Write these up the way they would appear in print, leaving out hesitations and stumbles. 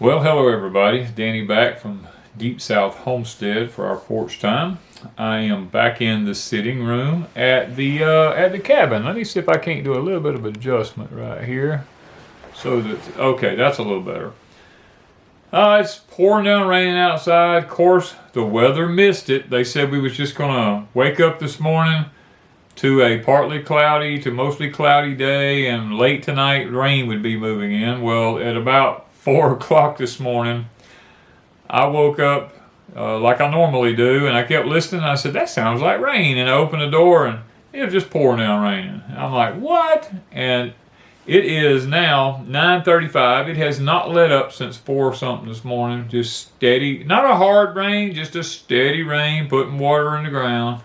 Well, hello everybody. Danny back from Deepsouth Homestead for our porch time. I am back in the sitting room at the cabin. Let me see if I can't do a little bit of adjustment right here, so that okay, that's a little better. It's pouring down, raining outside. Of course, the weather missed it. They said we was just gonna wake up this morning to a partly cloudy to mostly cloudy day, and late tonight rain would be moving in. Well, at about 4 o'clock this morning, I woke up like I normally do, and I kept listening. I said, that sounds like rain, and I opened the door and it was just pouring down raining. I'm like, what? And it is now 9:35. It has not let up since 4 something this morning. Just steady, not a hard rain, just a steady rain, putting water in the ground.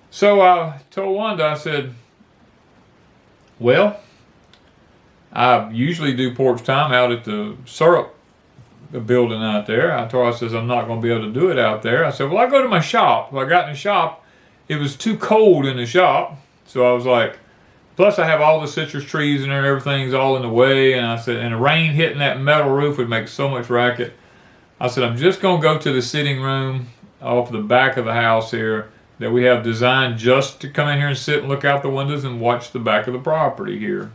So I told Wanda, I said, well, I usually do porch time out at the syrup building out there. I told her, I says, I'm not going to be able to do it out there. I said, well, I go to my shop. When I got in the shop, it was too cold in the shop. So I was like, plus I have all the citrus trees in there and everything's all in the way. And I said, and the rain hitting that metal roof would make so much racket. I said, I'm just going to go to the sitting room off the back of the house here that we have designed just to come in here and sit and look out the windows and watch the back of the property here.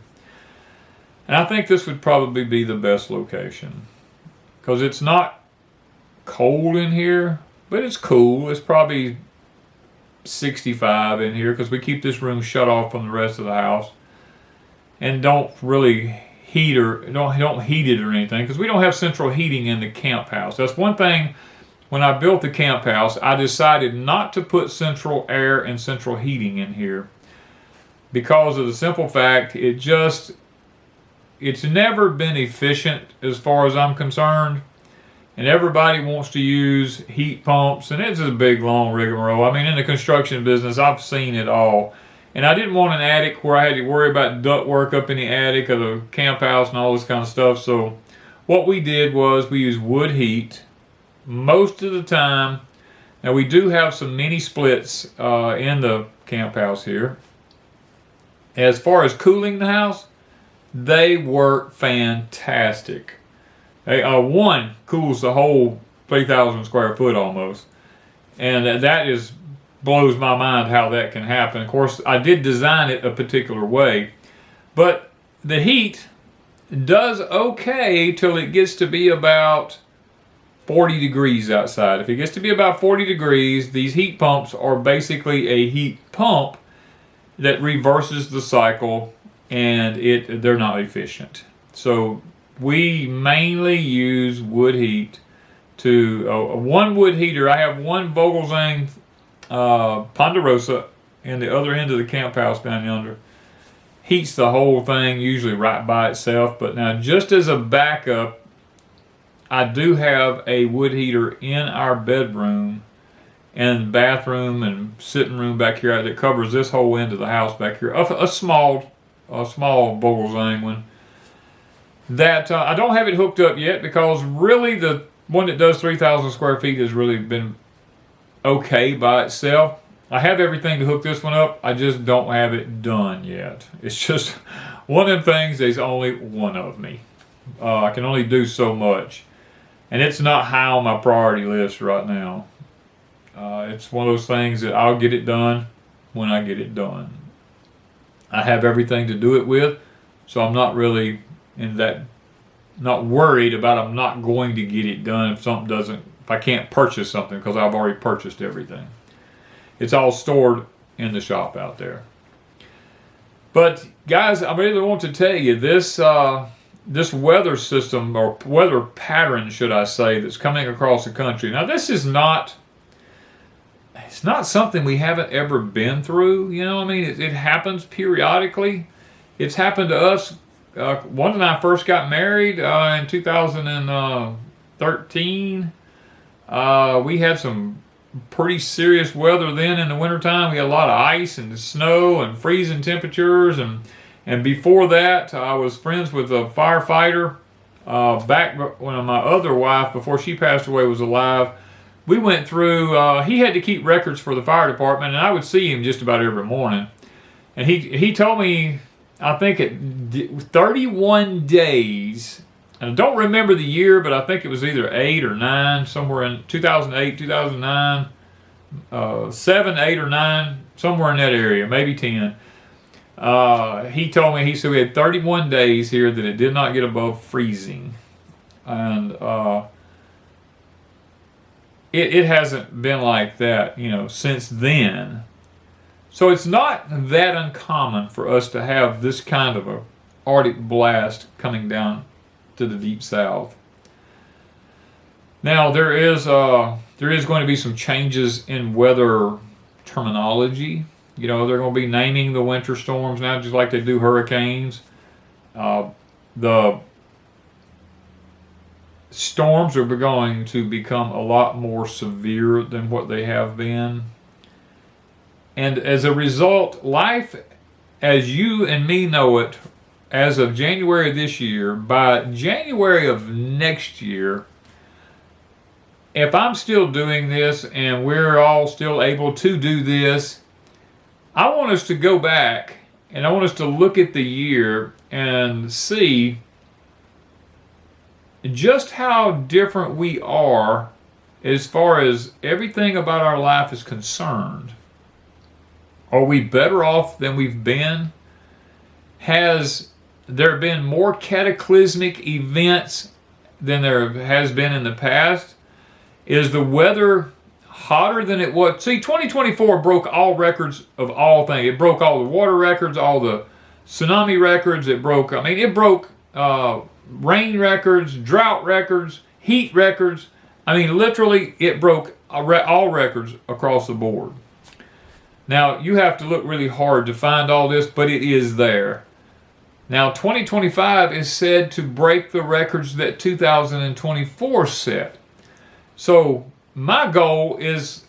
And I think this would probably be the best location because it's not cold in here, but it's cool. It's probably 65 in here because we keep this room shut off from the rest of the house and don't really heat or don't heat it or anything because we don't have central heating in the camp house. That's one thing. When I built the camp house, I decided not to put central air and central heating in here because of the simple fact it's never been efficient as far as I'm concerned, and everybody wants to use heat pumps, and it's a big long rigmarole. I mean, in the construction business, I've seen it all, and I didn't want an attic where I had to worry about ductwork up in the attic of the camp house and all this kind of stuff. So what we did was we used wood heat most of the time. Now we do have some mini splits in the camp house here. As far as cooling the house, they work fantastic. One cools the whole 3,000 square foot almost, and that blows my mind how that can happen. Of course, I did design it a particular way, but the heat does okay till it gets to be about 40 degrees outside. If it gets to be about 40 degrees, these heat pumps are basically a heat pump that reverses the cycle, and they're not efficient. So we mainly use wood heat to one wood heater. I have one Vogelzang Ponderosa in the other end of the camp house down yonder. Heats the whole thing usually right by itself. But now, just as a backup, I do have a wood heater in our bedroom and bathroom and sitting room back here that covers this whole end of the house back here. A small Vogelzang one. That I don't have it hooked up yet because really the one that does 3,000 square feet has really been okay by itself. I have everything to hook this one up. I just don't have it done yet. It's just one of them things. There's only one of me. I can only do so much, and it's not high on my priority list right now. It's one of those things that I'll get it done when I get it done. I have everything to do it with, so I'm not really not worried about I'm not going to get it done if I can't purchase something because I've already purchased everything. It's all stored in the shop out there. But guys, I really want to tell you this weather system, or weather pattern, should I say, that's coming across the country. Now, this is not something we haven't ever been through. You know, I mean, it happens periodically. It's happened to us. Wanda and I first got married in 2013. We had some pretty serious weather then in the wintertime. We had a lot of ice and snow and freezing temperatures. And before that, I was friends with a firefighter back when my other wife, before she passed away, was alive. We went through, he had to keep records for the fire department, and I would see him just about every morning. And he told me, I think at 31 days and I don't remember the year, but I think it was either 8 or 9, somewhere in 2008, 2009, 7, 8, or 9, somewhere in that area, maybe 10. He told me, he said we had 31 days here that it did not get above freezing. And it hasn't been like that, you know, since then. So it's not that uncommon for us to have this kind of a Arctic blast coming down to the Deep South. Now there is going to be some changes in weather terminology. You know, they're going to be naming the winter storms now, just like they do hurricanes. The storms are going to become a lot more severe than what they have been. And as a result, life as you and me know it, as of January of this year, by January of next year, if I'm still doing this and we're all still able to do this, I want us to go back and I want us to look at the year and see just how different we are as far as everything about our life is concerned. Are we better off than we've been? Has there been more cataclysmic events than there has been in the past? Is the weather hotter than it was? See, 2024 broke all records of all things. It broke all the water records, all the tsunami records. It broke rain records, drought records, heat records. I mean, literally, it broke all records across the board. Now, you have to look really hard to find all this, but it is there. Now, 2025 is said to break the records that 2024 set. So, my goal is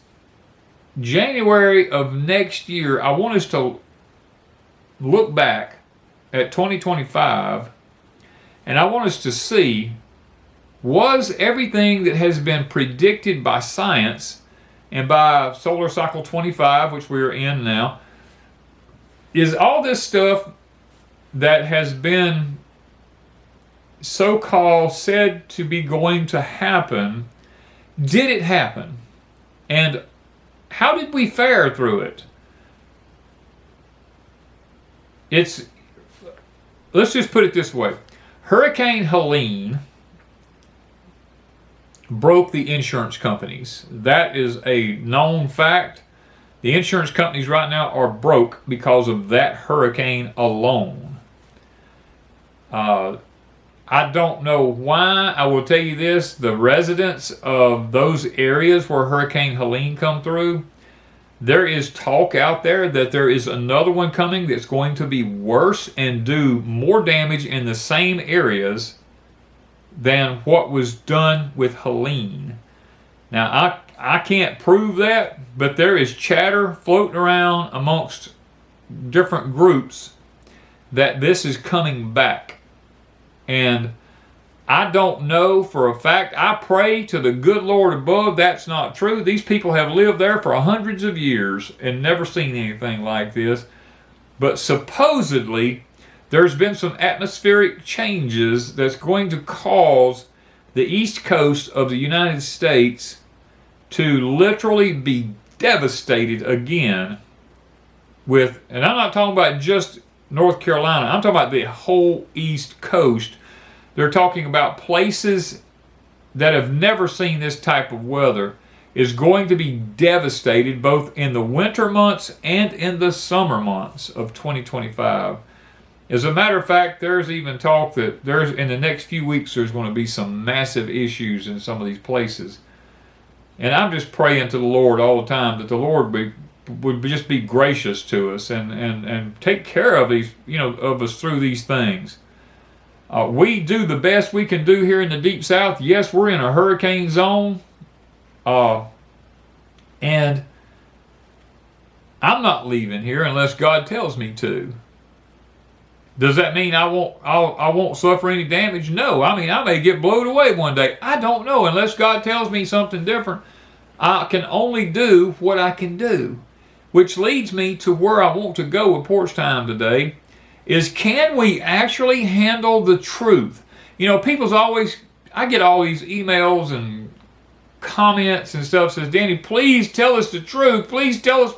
January of next year, I want us to look back at 2025, and I want us to see, was everything that has been predicted by science and by solar cycle 25, which we are in now, is all this stuff that has been so-called said to be going to happen, did it happen? And how did we fare through it? Let's just put it this way. Hurricane Helene broke the insurance companies. That is a known fact. The insurance companies right now are broke because of that hurricane alone. I don't know why. I will tell you this, the residents of those areas where Hurricane Helene come through, there is talk out there that there is another one coming that's going to be worse and do more damage in the same areas than what was done with Helene. Now, I can't prove that, but there is chatter floating around amongst different groups that this is coming back. And I don't know for a fact. I pray to the good Lord above that's not true. These people have lived there for hundreds of years and never seen anything like this. But supposedly, there's been some atmospheric changes that's going to cause the east coast of the United States to literally be devastated again with, and I'm not talking about just North Carolina, I'm talking about the whole east coast. They're talking about places that have never seen this type of weather is going to be devastated both in the winter months and in the summer months of 2025. As a matter of fact, there's even talk that there's in the next few weeks there's going to be some massive issues in some of these places. And I'm just praying to the Lord all the time that the Lord would just be gracious to us and take care of these, of us through these things. We do the best we can do here in the Deep South. Yes, we're in a hurricane zone. And I'm not leaving here unless God tells me to. Does that mean I won't suffer any damage? No. I mean, I may get blown away one day. I don't know. Unless God tells me something different, I can only do what I can do. Which leads me to where I want to go with Porch Time today, is can we actually handle the truth? You know, I get all these emails and comments and stuff says, Danny, please tell us the truth. Please tell us.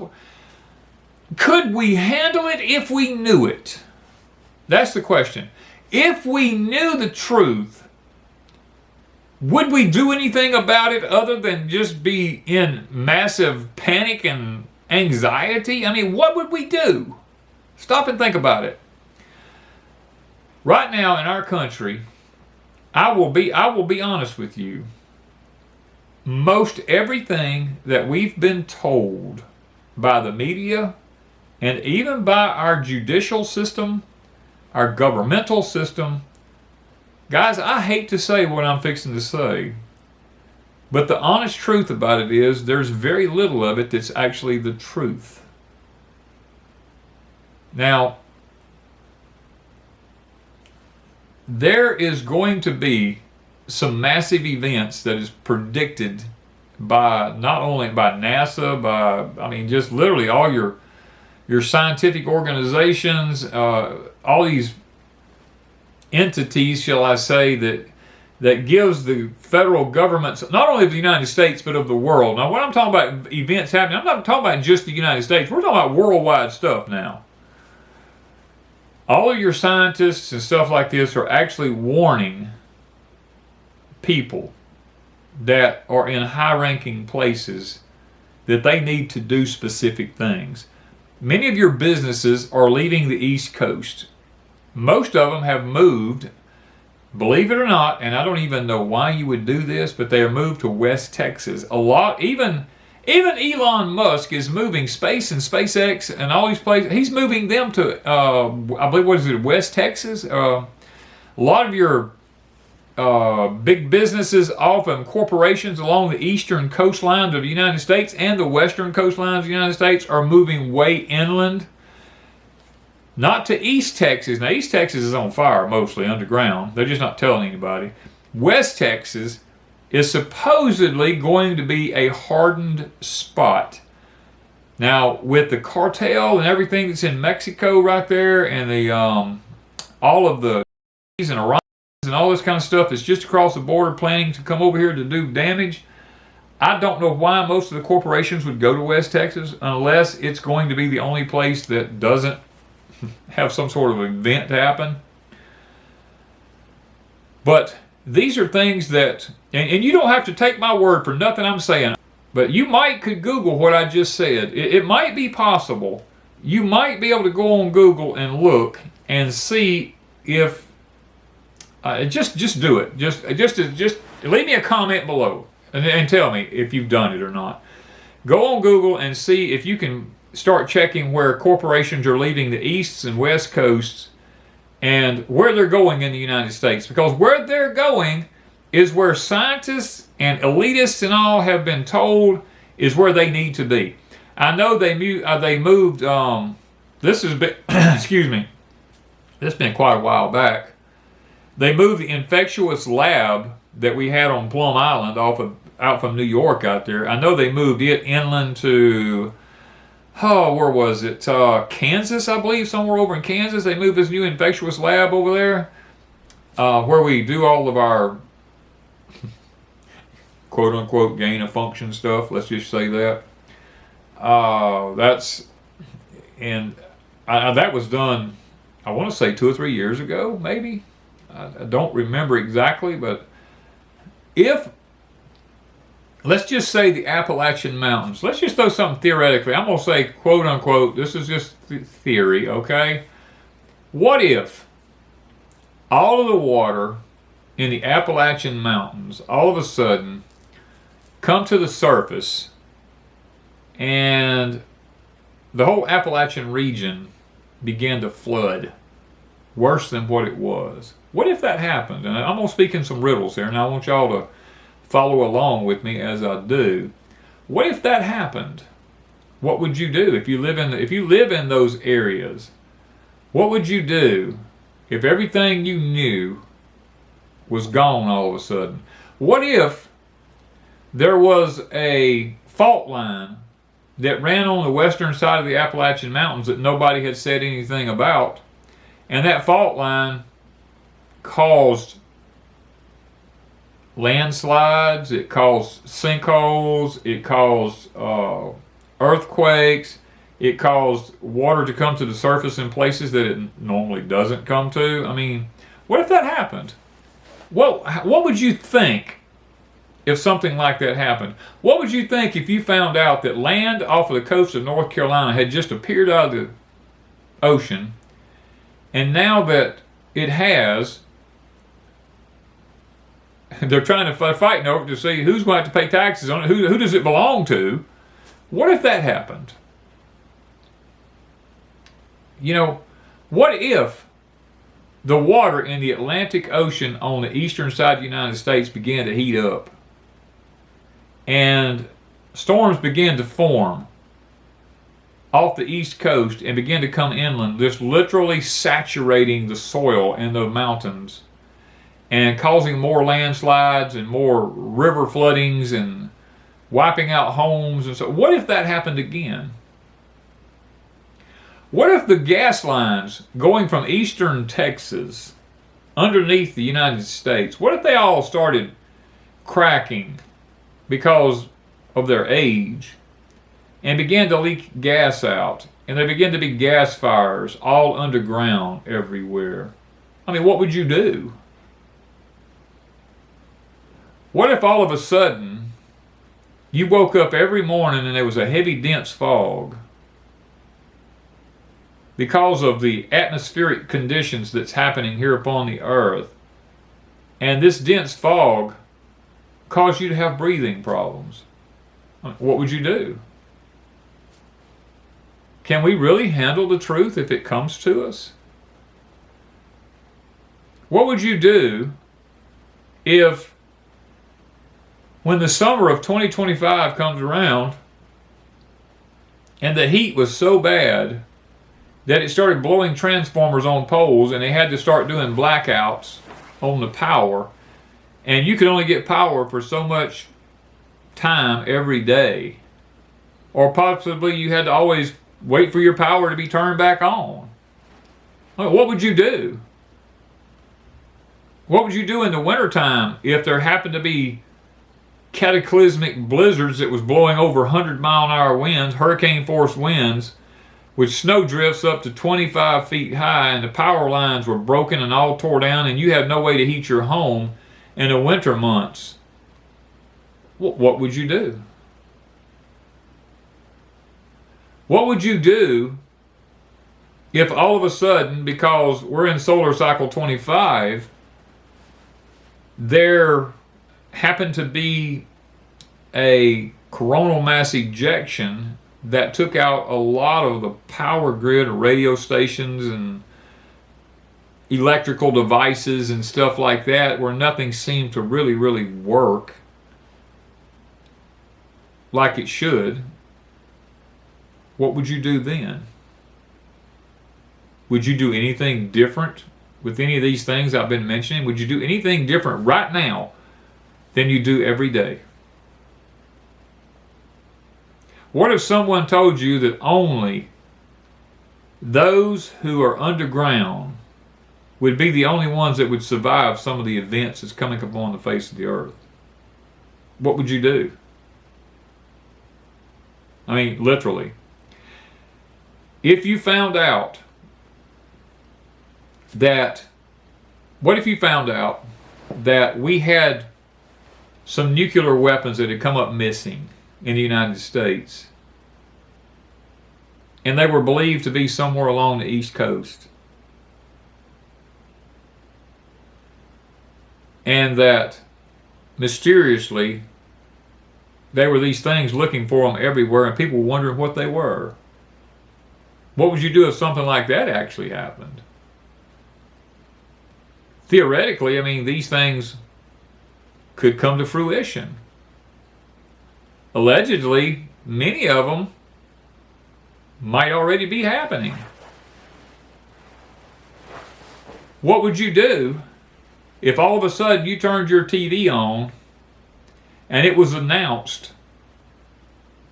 Could we handle it if we knew it? That's the question. If we knew the truth, would we do anything about it other than just be in massive panic and anxiety? I mean, what would we do? Stop and think about it. Right now in our country, I will be honest with you. Most everything that we've been told by the media and even by our judicial system, our governmental system, guys, I hate to say what I'm fixing to say, but the honest truth about it is there's very little of it that's actually the truth. Now, there is going to be some massive events that is predicted by not only by NASA, just literally all your scientific organizations, all these entities, shall I say, that gives the federal governments, not only of the United States, but of the world. Now, when I'm talking about events happening, I'm not talking about just the United States. We're talking about worldwide stuff now. All of your scientists and stuff like this are actually warning people that are in high-ranking places that they need to do specific things. Many of your businesses are leaving the East Coast. Most of them have moved, believe it or not, and I don't even know why you would do this, but they are moved to West Texas. A lot, even Elon Musk is moving space and SpaceX and all these places. He's moving them to, I believe, West Texas? A lot of your big businesses, often corporations along the eastern coastlines of the United States and the western coastlines of the United States are moving way inland. Not to East Texas. Now, East Texas is on fire mostly underground. They're just not telling anybody. West Texas is supposedly going to be a hardened spot. Now, with the cartel and everything that's in Mexico right there, and the all of the and Iran and all this kind of stuff that's just across the border planning to come over here to do damage, I don't know why most of the corporations would go to West Texas unless it's going to be the only place that doesn't have some sort of event happen. But these are things that, and you don't have to take my word for nothing I'm saying, but you could Google what I just said. It might be possible. You might be able to go on Google and look and see if, just do it. Just leave me a comment below and tell me if you've done it or not. Go on Google and see if you can start checking where corporations are leaving the east and west coasts and where they're going in the United States. Because where they're going is where scientists and elitists and all have been told is where they need to be. I know they moved, this has been, excuse me, this has been quite a while back. They moved the infectious lab that we had on Plum Island out from New York out there. I know they moved it inland to, where was it? Kansas, I believe, somewhere over in Kansas. They moved this new infectious lab over there where we do all of our quote-unquote gain of function stuff. Let's just say that. That was done, I want to say 2 or 3 years ago, maybe. I don't remember exactly, but let's just say the Appalachian Mountains. Let's just throw something theoretically. I'm going to say, quote unquote, this is just theory, okay? What if all of the water in the Appalachian Mountains all of a sudden come to the surface and the whole Appalachian region began to flood worse than what it was? What if that happened? And I'm going to speak in some riddles here, and I want y'all to follow along with me as I do. What if that happened? What would you do if you live in those areas? What would you do if everything you knew was gone all of a sudden? What if there was a fault line that ran on the western side of the Appalachian Mountains that nobody had said anything about, and that fault line caused landslides, it caused sinkholes, it caused earthquakes, it caused water to come to the surface in places that it normally doesn't come to. I mean, what if that happened? What would you think if something like that happened? What would you think if you found out that land off of the coast of North Carolina had just appeared out of the ocean, and now that it has, they're fighting over to see who's going to have to pay taxes on it, who does it belong to? What if that happened? You know, what if the water in the Atlantic Ocean on the eastern side of the United States began to heat up and storms began to form off the east coast and begin to come inland, just literally saturating the soil in the mountains and causing more landslides and more river floodings and wiping out homes? And so what if that happened again? What if the gas lines going from eastern Texas underneath the United States, what if they all started cracking because of their age and began to leak gas out, and there began to be gas fires all underground everywhere? I mean, what would you do? What if all of a sudden you woke up every morning and there was a heavy, dense fog because of the atmospheric conditions that's happening here upon the earth, and this dense fog caused you to have breathing problems? What would you do? Can we really handle the truth if it comes to us? What would you do if, when the summer of 2025 comes around and the heat was so bad that it started blowing transformers on poles and they had to start doing blackouts on the power, and you could only get power for so much time every day, or possibly you had to always wait for your power to be turned back on? What would you do? What would you do in the wintertime if there happened to be cataclysmic blizzards that was blowing over 100-mile-an-hour winds, hurricane force winds, with snow drifts up to 25 feet high, and the power lines were broken and all tore down, and you had no way to heat your home in the winter months? What would you do? What would you do if all of a sudden, because we're in solar cycle 25, there happened to be a coronal mass ejection that took out a lot of the power grid of radio stations and electrical devices and stuff like that, where nothing seemed to really work like it should? What would you do then? Would you do anything different with any of these things I've been mentioning? Would you do anything different right now than you do every day? What if someone told you that only those who are underground would be the only ones that would survive some of the events that's coming upon the face of the earth? What would you do? I mean, literally. If you found out that, what if you found out that we had some nuclear weapons that had come up missing in the United States, and they were believed to be somewhere along the East Coast, and that mysteriously there were these things looking for them everywhere and people wondering what they were? What would you do if something like that actually happened? Theoretically, I mean, these things could come to fruition. Allegedly, many of them might already be happening. What would you do if all of a sudden you turned your TV on and it was announced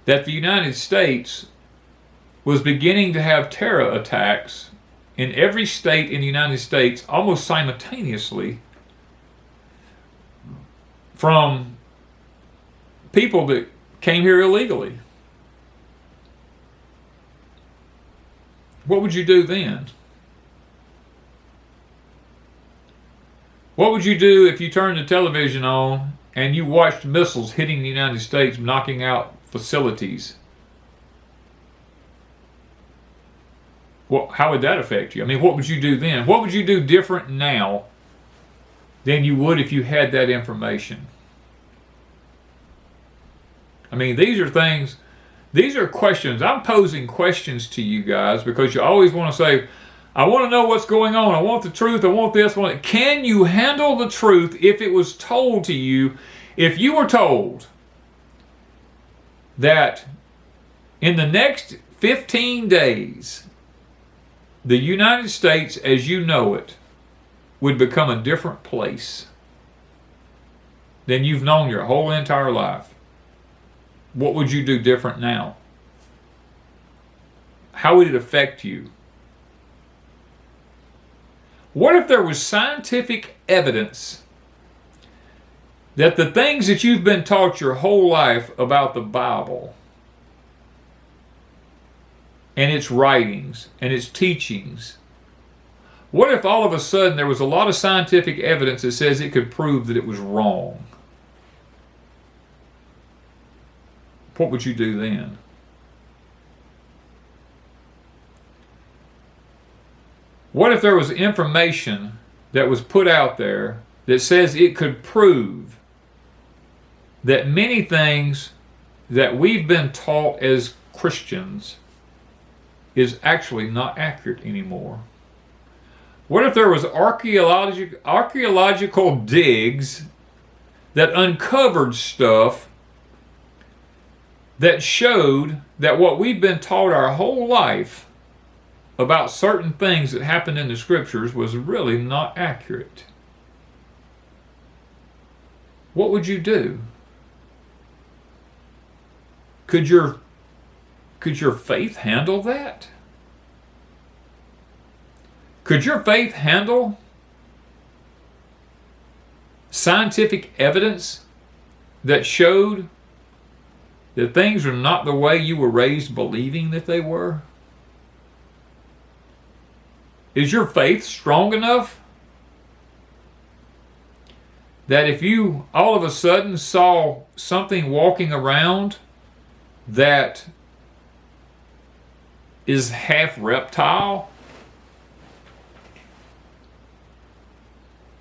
that the United States was beginning to have terror attacks in every state in the United States almost simultaneously from people that came here illegally? What would you do then? What would you do if you turned the television on and you watched missiles hitting the United States, knocking out facilities? Well, how would that affect you? I mean, what would you do then? What would you do different now than you would if you had that information? I mean, these are things, these are questions. I'm posing questions to you guys because you always want to say, I want to know what's going on. I want the truth. I want this. I want it. Can you handle the truth if it was told to you? If you were told that in the next 15 days, the United States as you know it would become a different place than you've known your whole entire life, what would you do different now? How would it affect you? What if there was scientific evidence that the things that you've been taught your whole life about the Bible and its writings and its teachings, what if all of a sudden there was a lot of scientific evidence that says it could prove that it was wrong? What would you do then? What if there was information that was put out there that says it could prove that many things that we've been taught as Christians is actually not accurate anymore? What if there was archaeological digs that uncovered stuff that showed that what we've been taught our whole life about certain things that happened in the scriptures was really not accurate? What would you do? Could your faith handle that? Could your faith handle scientific evidence that showed that things are not the way you were raised believing that they were? Is your faith strong enough that if you all of a sudden saw something walking around that is half reptile,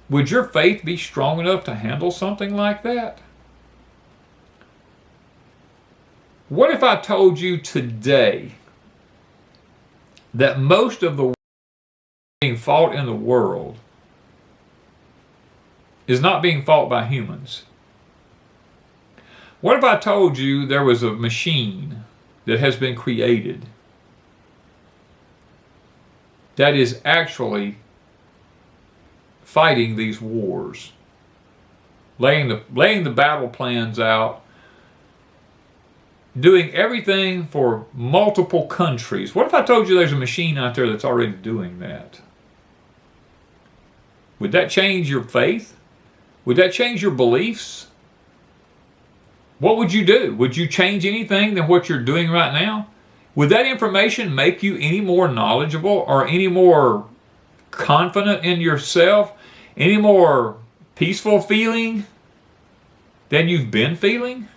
would your faith be strong enough to handle something like that? What if I told you today that most of the war being fought in the world is not being fought by humans? What if I told you there was a machine that has been created that is actually fighting these wars, laying the battle plans out, doing everything for multiple countries? What if I told you there's a machine out there that's already doing that? Would that change your faith? Would that change your beliefs? What would you do? Would you change anything than what you're doing right now? Would that information make you any more knowledgeable or any more confident in yourself, any more peaceful feeling than you've been feeling?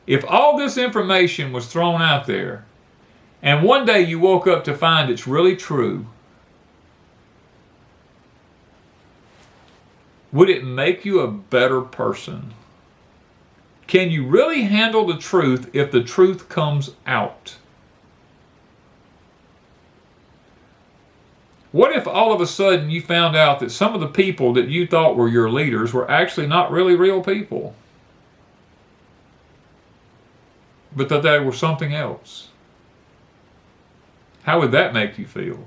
If all this information was thrown out there and one day you woke up to find it's really true, would it make you a better person? Can you really handle the truth if the truth comes out? What if all of a sudden you found out that some of the people that you thought were your leaders were actually not really real people, but that they were something else? How would that make you feel?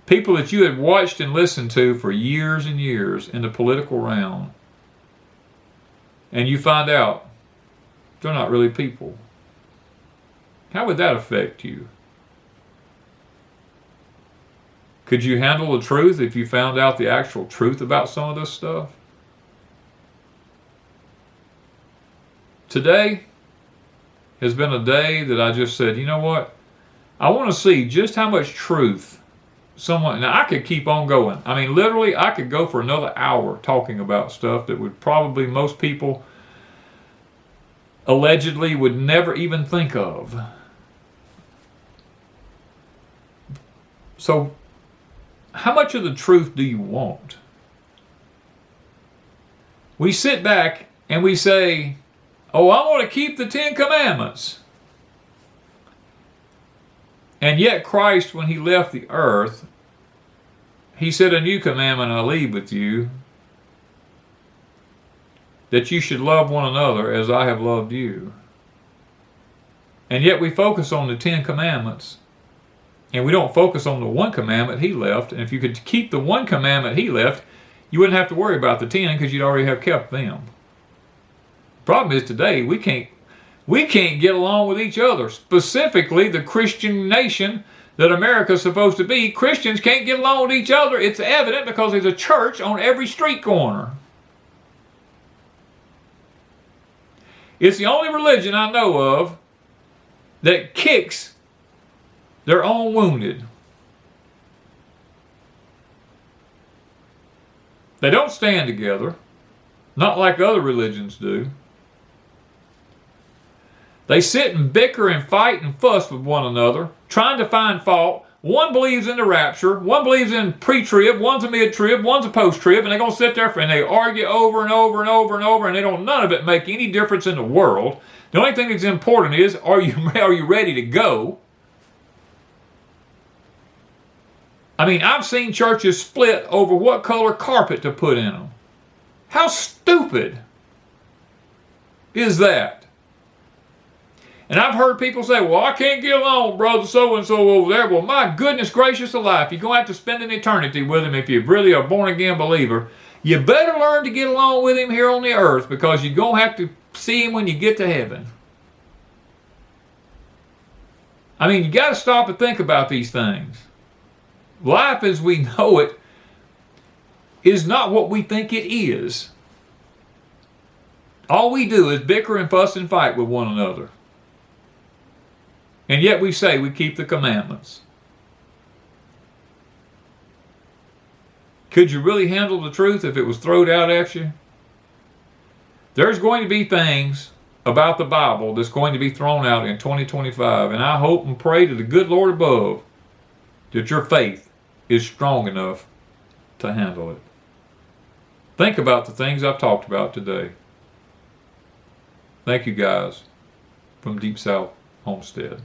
People that you had watched and listened to for years and years in the political realm, and you find out they're not really people. How would that affect you? Could you handle the truth if you found out the actual truth about some of this stuff? Today has been a day that I just said, you know what? I want to see just how much truth someone... Now, I could keep on going. I mean, literally, I could go for another hour talking about stuff that would probably most people allegedly would never even think of. So, how much of the truth do you want? We sit back and we say, oh, I want to keep the 10 Commandments. And yet Christ, when he left the earth, he said, a new commandment I leave with you, that you should love one another as I have loved you. And yet we focus on the 10 Commandments, and we don't focus on the one commandment he left. And if you could keep the one commandment he left, you wouldn't have to worry about the 10 because you'd already have kept them. The problem is today we can't get along with each other. Specifically, the Christian nation that America's supposed to be. Christians can't get along with each other. It's evident because there's a church on every street corner. It's the only religion I know of that kicks their own wounded. They don't stand together, not like other religions do. They sit and bicker and fight and fuss with one another, trying to find fault. One believes in the rapture, one believes in pre-trib, one's a mid-trib, one's a post-trib, and they're going to sit there and they argue over and over and over and over, and none of it make any difference in the world. The only thing that's important is, are you ready to go? I mean, I've seen churches split over what color carpet to put in them. How stupid is that? And I've heard people say, well, I can't get along with brother so-and-so over there. Well, my goodness gracious alive, you're going to have to spend an eternity with him if you're really a born-again believer. You better learn to get along with him here on the earth because you're going to have to see him when you get to heaven. I mean, you got to stop and think about these things. Life as we know it is not what we think it is. All we do is bicker and fuss and fight with one another. And yet we say we keep the commandments. Could you really handle the truth if it was thrown out at you? There's going to be things about the Bible that's going to be thrown out in 2025, and I hope and pray to the good Lord above that your faith is strong enough to handle it. Think about the things I've talked about today. Thank you guys from Deepsouth Homestead.